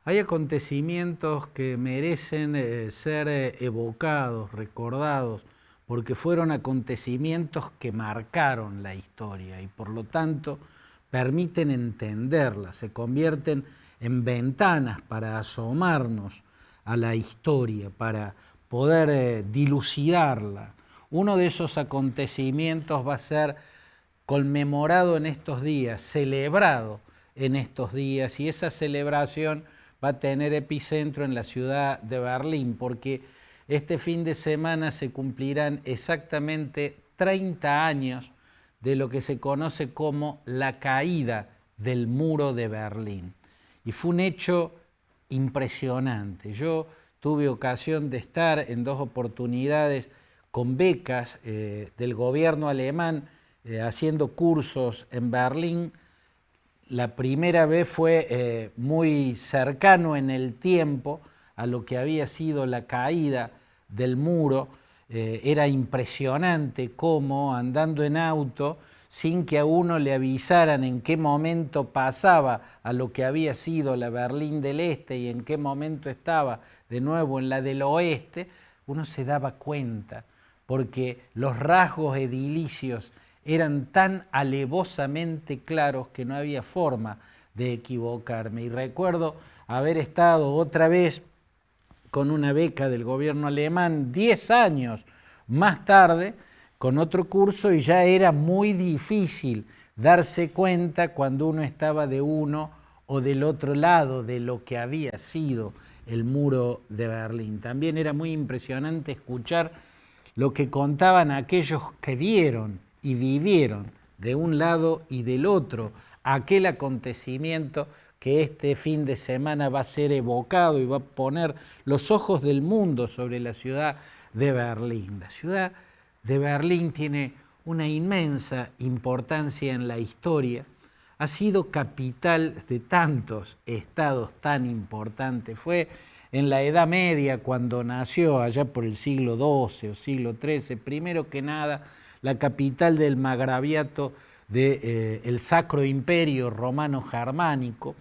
Hay acontecimientos que merecen ser evocados, recordados, porque fueron acontecimientos que marcaron la historia y por lo tanto permiten entenderla, se convierten en ventanas para asomarnos a la historia, para poder dilucidarla. Uno de esos acontecimientos va a ser conmemorado en estos días, celebrado en estos días, y esa celebración va a tener epicentro en la ciudad de Berlín, porque este fin de semana se cumplirán exactamente 30 años de lo que se conoce como la caída del muro de Berlín. Y fue un hecho impresionante. Yo tuve ocasión de estar en 2 oportunidades con becas del gobierno alemán haciendo cursos en Berlín. La primera vez fue muy cercano en el tiempo a lo que había sido la caída del muro. Era impresionante cómo andando en auto, sin que a uno le avisaran en qué momento pasaba a lo que había sido la Berlín del Este y en qué momento estaba de nuevo en la del Oeste, uno se daba cuenta, porque los rasgos edilicios eran tan alevosamente claros que no había forma de equivocarme. Y recuerdo haber estado otra vez con una beca del gobierno alemán 10 años más tarde, con otro curso, y ya era muy difícil darse cuenta cuando uno estaba de uno o del otro lado de lo que había sido el muro de Berlín. También era muy impresionante escuchar lo que contaban aquellos que vieron y vivieron de un lado y del otro aquel acontecimiento que este fin de semana va a ser evocado y va a poner los ojos del mundo sobre la ciudad de Berlín. La ciudad de Berlín tiene una inmensa importancia en la historia, ha sido capital de tantos estados tan importantes. Fue en la Edad Media cuando nació, allá por el siglo XII o siglo XIII, primero que nada, la capital del Margraviato del Sacro Imperio Romano Germánico.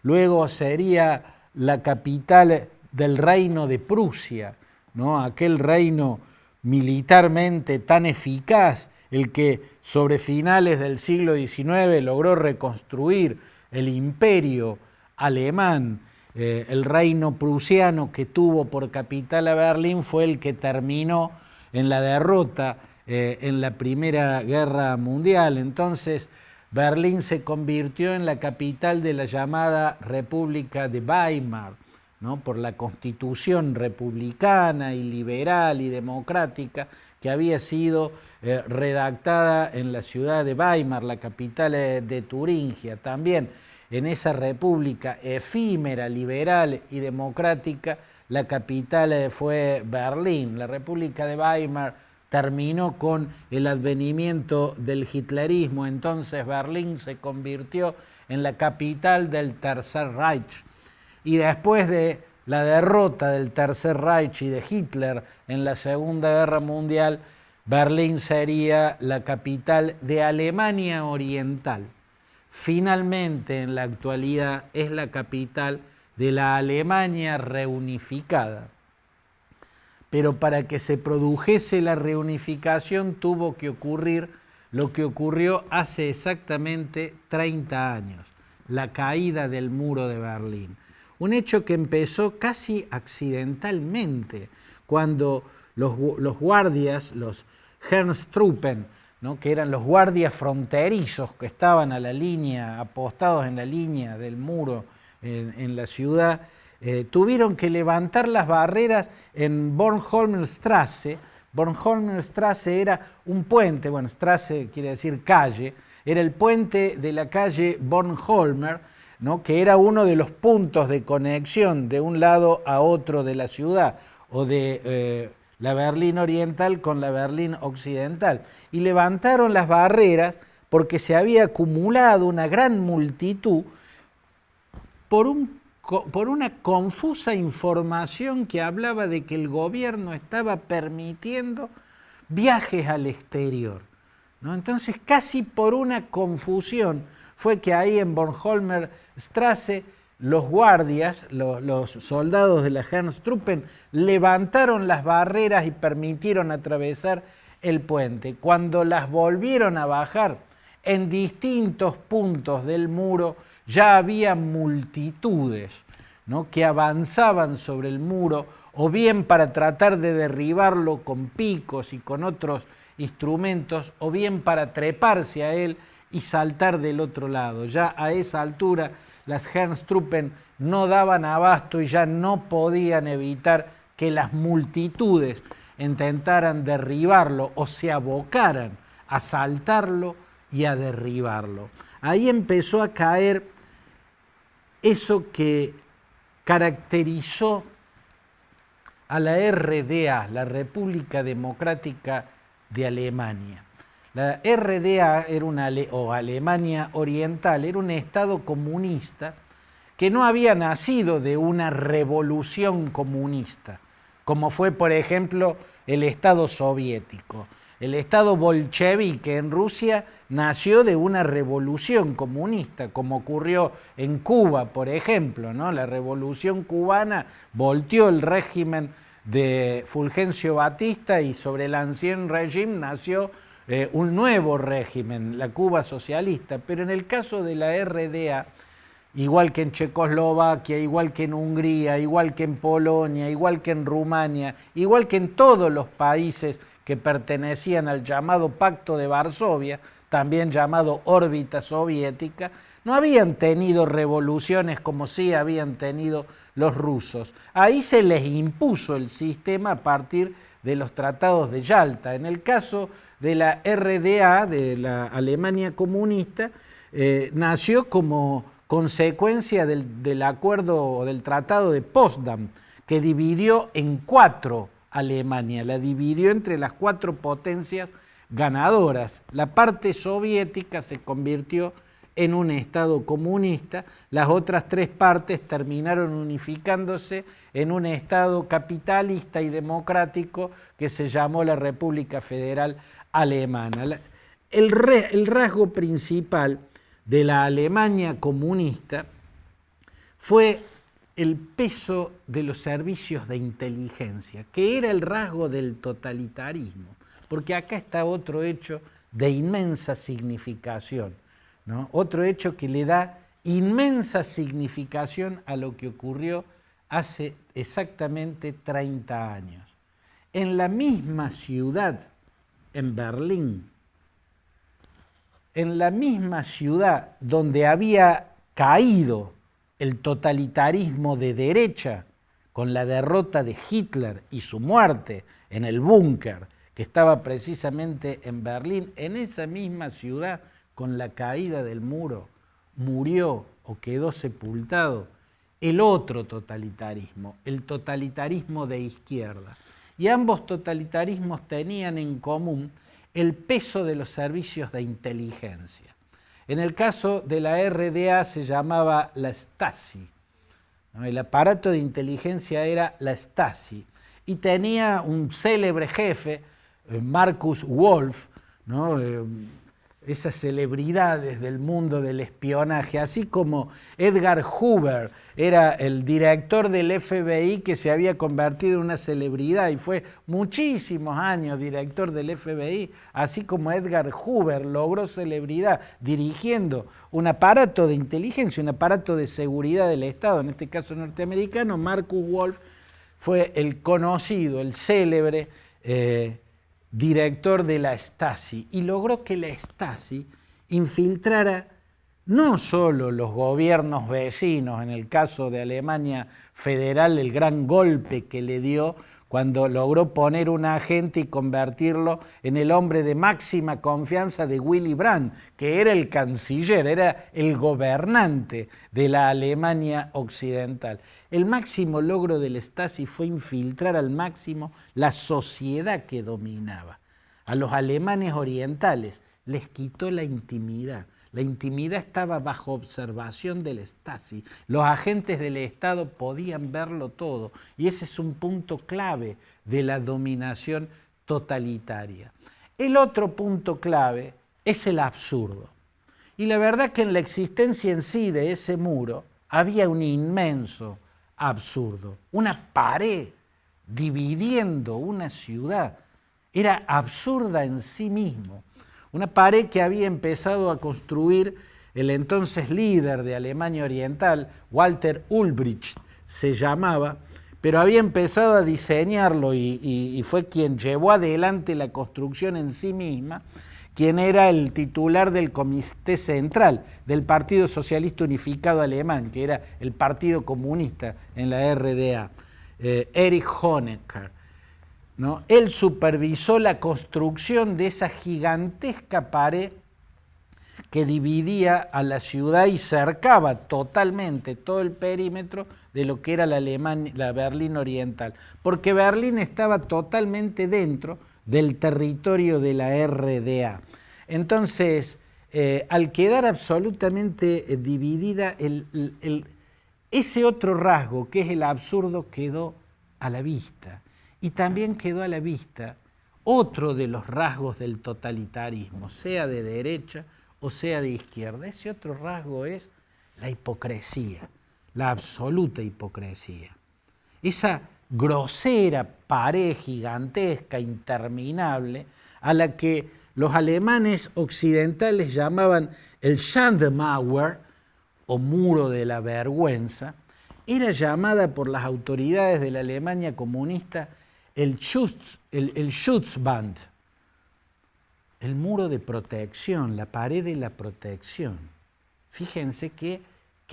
Luego sería la capital del Reino de Prusia, ¿no? Aquel reino militarmente tan eficaz, el que sobre finales del siglo XIX logró reconstruir el imperio alemán. El reino prusiano que tuvo por capital a Berlín fue el que terminó en la derrota en la Primera Guerra Mundial. Entonces, Berlín se convirtió en la capital de la llamada República de Weimar, ¿no? Por la constitución republicana y liberal y democrática que había sido redactada en la ciudad de Weimar, la capital de Turingia. También en esa república efímera, liberal y democrática, la capital fue Berlín. La República de Weimar terminó con el advenimiento del hitlerismo, entonces Berlín se convirtió en la capital del Tercer Reich. Y después de la derrota del Tercer Reich y de Hitler en la Segunda Guerra Mundial, Berlín sería la capital de Alemania Oriental. Finalmente, en la actualidad, es la capital de la Alemania reunificada. Pero para que se produjese la reunificación tuvo que ocurrir lo que ocurrió hace exactamente 30 años, la caída del muro de Berlín. Un hecho que empezó casi accidentalmente, cuando los guardias, los Grenztruppen, ¿no? Que eran los guardias fronterizos que estaban a la línea, apostados en la línea del muro en la ciudad, tuvieron que levantar las barreras en Bornholmerstrasse. Bornholmerstrasse era un puente, bueno, Strasse quiere decir calle, era el puente de la calle Bornholmer, ¿no? Que era uno de los puntos de conexión de un lado a otro de la ciudad, o de la Berlín Oriental con la Berlín Occidental. Y levantaron las barreras porque se había acumulado una gran multitud por una confusa información que hablaba de que el gobierno estaba permitiendo viajes al exterior, ¿no? Entonces, casi por una confusión fue que ahí en Bornholmerstrasse los guardias, los soldados de la Heeresgruppen, levantaron las barreras y permitieron atravesar el puente. Cuando las volvieron a bajar, en distintos puntos del muro ya había multitudes, ¿no?, que avanzaban sobre el muro, o bien para tratar de derribarlo con picos y con otros instrumentos, o bien para treparse a él y saltar del otro lado. Ya a esa altura las Heeresgruppen no daban abasto y ya no podían evitar que las multitudes intentaran derribarlo o se abocaran a saltarlo y a derribarlo. Ahí empezó a caer eso que caracterizó a la RDA, la República Democrática de Alemania. La RDA era o Alemania Oriental, era un estado comunista que no había nacido de una revolución comunista, como fue, por ejemplo, el Estado soviético. El Estado bolchevique en Rusia nació de una revolución comunista, como ocurrió en Cuba, por ejemplo, ¿no? La revolución cubana volteó el régimen de Fulgencio Batista y sobre el ancien régimen nació un nuevo régimen, la Cuba socialista. Pero en el caso de la RDA, igual que en Checoslovaquia, igual que en Hungría, igual que en Polonia, igual que en Rumania, igual que en todos los países que pertenecían al llamado Pacto de Varsovia, también llamado órbita soviética, no habían tenido revoluciones como sí habían tenido los rusos. Ahí se les impuso el sistema a partir de los tratados de Yalta. En el caso de la RDA, de la Alemania comunista, nació como consecuencia del acuerdo o del Tratado de Potsdam, que dividió en 4 Alemania, la dividió entre las 4 potencias ganadoras. La parte soviética se convirtió en un estado comunista, las otras 3 partes terminaron unificándose en un estado capitalista y democrático que se llamó la República Federal Alemana. El rasgo principal de la Alemania comunista fue el peso de los servicios de inteligencia, que era el rasgo del totalitarismo, porque acá está otro hecho de inmensa significación, ¿no? Otro hecho que le da inmensa significación a lo que ocurrió hace exactamente 30 años. En la misma ciudad, en Berlín, en la misma ciudad donde había caído el totalitarismo de derecha con la derrota de Hitler y su muerte en el búnker que estaba precisamente en Berlín, en esa misma ciudad, con la caída del muro, murió o quedó sepultado el otro totalitarismo, el totalitarismo de izquierda. Y ambos totalitarismos tenían en común el peso de los servicios de inteligencia. En el caso de la RDA se llamaba la Stasi, ¿no? El aparato de inteligencia era la Stasi y tenía un célebre jefe, Markus Wolf, ¿no? Esas celebridades del mundo del espionaje, así como Edgar Hoover era el director del FBI que se había convertido en una celebridad y fue muchísimos años director del FBI, así como Edgar Hoover logró celebridad dirigiendo un aparato de inteligencia, un aparato de seguridad del Estado, en este caso norteamericano. Markus Wolf fue el conocido, el célebre director de la Stasi, y logró que la Stasi infiltrara no solo los gobiernos vecinos, en el caso de Alemania Federal, el gran golpe que le dio cuando logró poner un agente y convertirlo en el hombre de máxima confianza de Willy Brandt, que era el canciller, era el gobernante de la Alemania occidental. El máximo logro del Stasi fue infiltrar al máximo la sociedad que dominaba. A los alemanes orientales les quitó la intimidad. La intimidad estaba bajo observación del Stasi. Los agentes del Estado podían verlo todo. Y ese es un punto clave de la dominación totalitaria. El otro punto clave es el absurdo. Y la verdad que en la existencia en sí de ese muro había un inmenso absurdo, una pared dividiendo una ciudad. Era absurda en sí mismo. Una pared que había empezado a construir el entonces líder de Alemania Oriental, Walter Ulbricht se llamaba, pero había empezado a diseñarlo y fue quien llevó adelante la construcción en sí misma, quien era el titular del Comité Central del Partido Socialista Unificado Alemán, que era el Partido Comunista en la RDA, Erich Honecker, ¿no? Él supervisó la construcción de esa gigantesca pared que dividía a la ciudad y cercaba totalmente todo el perímetro de lo que era la Berlín Oriental, porque Berlín estaba totalmente dentro del territorio de la RDA. Entonces, al quedar absolutamente dividida, ese otro rasgo, que es el absurdo, quedó a la vista. Y también quedó a la vista otro de los rasgos del totalitarismo, sea de derecha o sea de izquierda. Ese otro rasgo es la hipocresía, la absoluta hipocresía. Esa grosera pared gigantesca, interminable, a la que los alemanes occidentales llamaban el Schandmauer, o muro de la vergüenza, era llamada por las autoridades de la Alemania comunista el Schutzwand, el muro de protección, la pared de la protección. Fíjense qué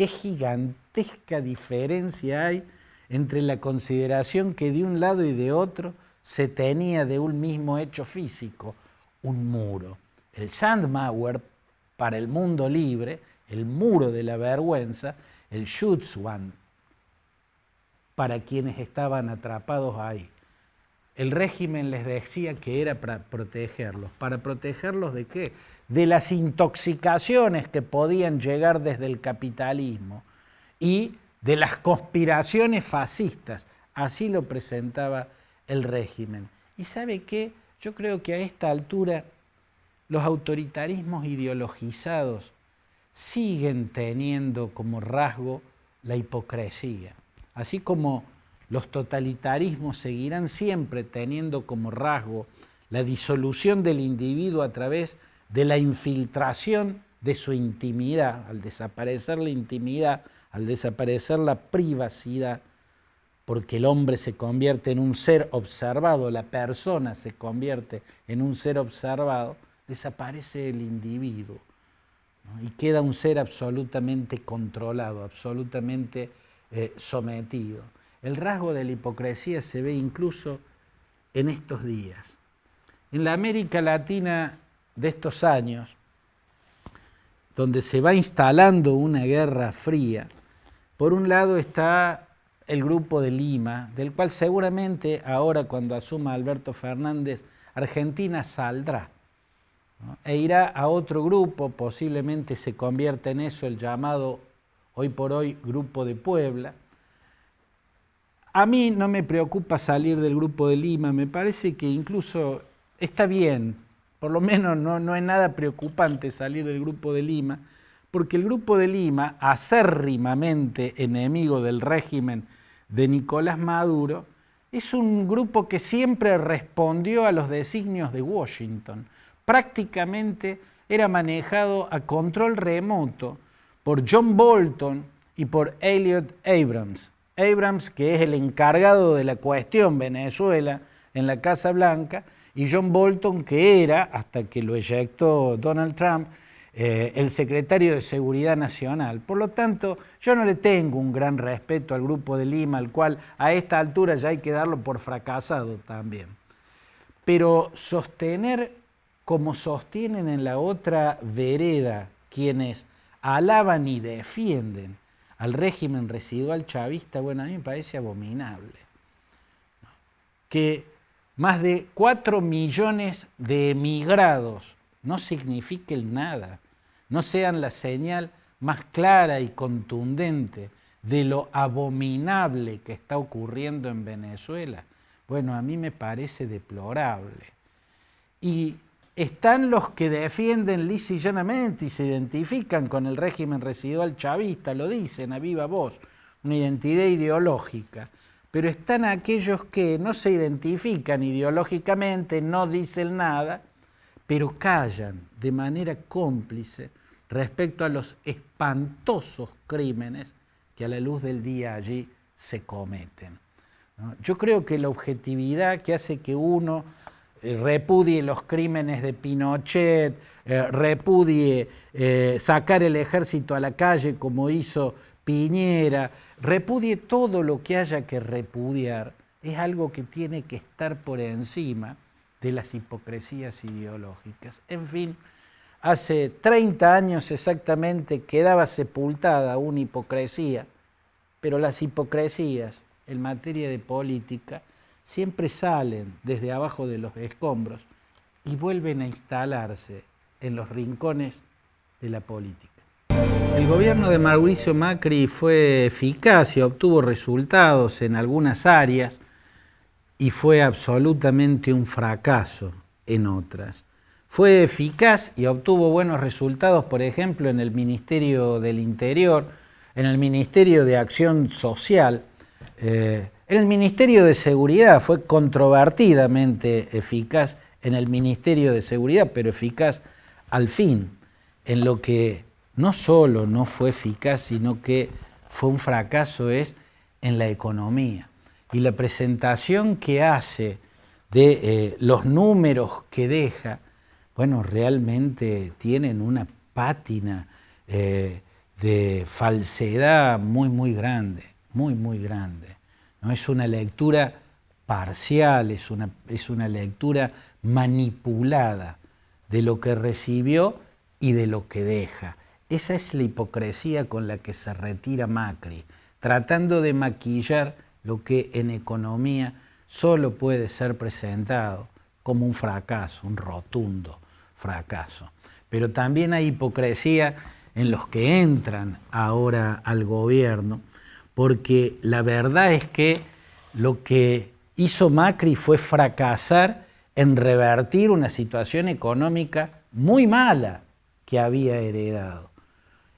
gigantesca diferencia hay entre la consideración que de un lado y de otro se tenía de un mismo hecho físico, un muro. El Schandmauer para el mundo libre, el muro de la vergüenza, el Schutzwand para quienes estaban atrapados ahí. El régimen les decía que era para protegerlos. ¿Para protegerlos de qué? De las intoxicaciones que podían llegar desde el capitalismo y de las conspiraciones fascistas. Así lo presentaba el régimen. ¿Y sabe qué? Yo creo que a esta altura los autoritarismos ideologizados siguen teniendo como rasgo la hipocresía. Así como los totalitarismos seguirán siempre teniendo como rasgo la disolución del individuo a través de la infiltración de su intimidad, al desaparecer la intimidad, al desaparecer la privacidad, porque el hombre se convierte en un ser observado, la persona se convierte en un ser observado, desaparece el individuo, ¿no? Y queda un ser absolutamente controlado, absolutamente sometido. El rasgo de la hipocresía se ve incluso en estos días. En la América Latina de estos años, donde se va instalando una guerra fría, por un lado está el Grupo de Lima, del cual seguramente ahora cuando asuma Alberto Fernández, Argentina saldrá, ¿no? E irá a otro grupo, posiblemente se convierta en eso el llamado hoy por hoy Grupo de Puebla. A mí no me preocupa salir del Grupo de Lima, me parece que incluso está bien, por lo menos no es nada preocupante salir del Grupo de Lima, porque el Grupo de Lima, acérrimamente enemigo del régimen de Nicolás Maduro, es un grupo que siempre respondió a los designios de Washington. Prácticamente era manejado a control remoto por John Bolton y por Elliott Abrams. Abrams, que es el encargado de la cuestión Venezuela en la Casa Blanca, y John Bolton, que era, hasta que lo eyectó Donald Trump, el secretario de Seguridad Nacional. Por lo tanto, yo no le tengo un gran respeto al Grupo de Lima, al cual a esta altura ya hay que darlo por fracasado también. Pero sostener, como sostienen en la otra vereda quienes alaban y defienden al régimen residual chavista, bueno, a mí me parece abominable. Que más de 4 millones de emigrados no signifiquen nada, no sean la señal más clara y contundente de lo abominable que está ocurriendo en Venezuela. Bueno, a mí me parece deplorable. Y están los que defienden lisa y llanamente y se identifican con el régimen residual chavista, lo dicen a viva voz, una identidad ideológica, pero están aquellos que no se identifican ideológicamente, no dicen nada, pero callan de manera cómplice respecto a los espantosos crímenes que a la luz del día allí se cometen, ¿no? Yo creo que la objetividad que hace que uno repudie los crímenes de Pinochet, repudie sacar el ejército a la calle como hizo Piñera, repudie todo lo que haya que repudiar, es algo que tiene que estar por encima de las hipocresías ideológicas. En fin, hace 30 años exactamente quedaba sepultada una hipocresía, pero las hipocresías en materia de política siempre salen desde abajo de los escombros y vuelven a instalarse en los rincones de la política. El gobierno de Mauricio Macri fue eficaz y obtuvo resultados en algunas áreas y fue absolutamente un fracaso en otras. Fue eficaz y obtuvo buenos resultados, por ejemplo, en el Ministerio del Interior, en el Ministerio de Acción Social, en el Ministerio de Seguridad. Fue controvertidamente eficaz en el Ministerio de Seguridad, pero eficaz al fin. En lo que no solo no fue eficaz, sino que fue un fracaso es en la economía. Y la presentación que hace de los números que deja, bueno, realmente tienen una pátina de falsedad muy grande, muy grande. ¿No? Es una lectura parcial, es una lectura manipulada de lo que recibió y de lo que deja. Esa es la hipocresía con la que se retira Macri, tratando de maquillar lo que en economía solo puede ser presentado como un fracaso, un rotundo fracaso. Pero también hay hipocresía en los que entran ahora al gobierno, porque la verdad es que lo que hizo Macri fue fracasar en revertir una situación económica muy mala que había heredado.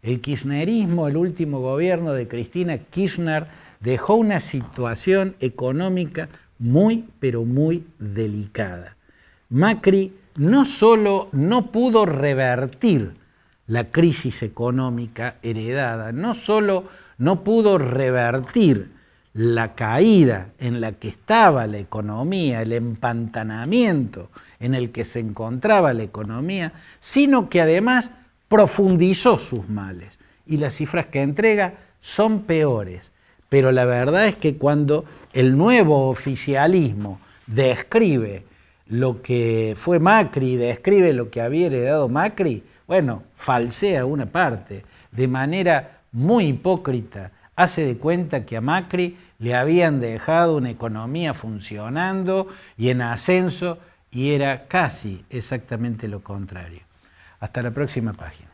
El kirchnerismo, el último gobierno de Cristina Kirchner, dejó una situación económica pero muy delicada. Macri no solo no pudo revertir la crisis económica heredada, no solo no pudo revertir la caída en la que estaba la economía, el empantanamiento en el que se encontraba la economía, sino que además profundizó sus males. Y las cifras que entrega son peores. Pero la verdad es que cuando el nuevo oficialismo describe lo que fue Macri, describe lo que había heredado Macri, bueno, falsea una parte, de manera muy hipócrita, hace de cuenta que a Macri le habían dejado una economía funcionando y en ascenso, y era casi exactamente lo contrario. Hasta la próxima página.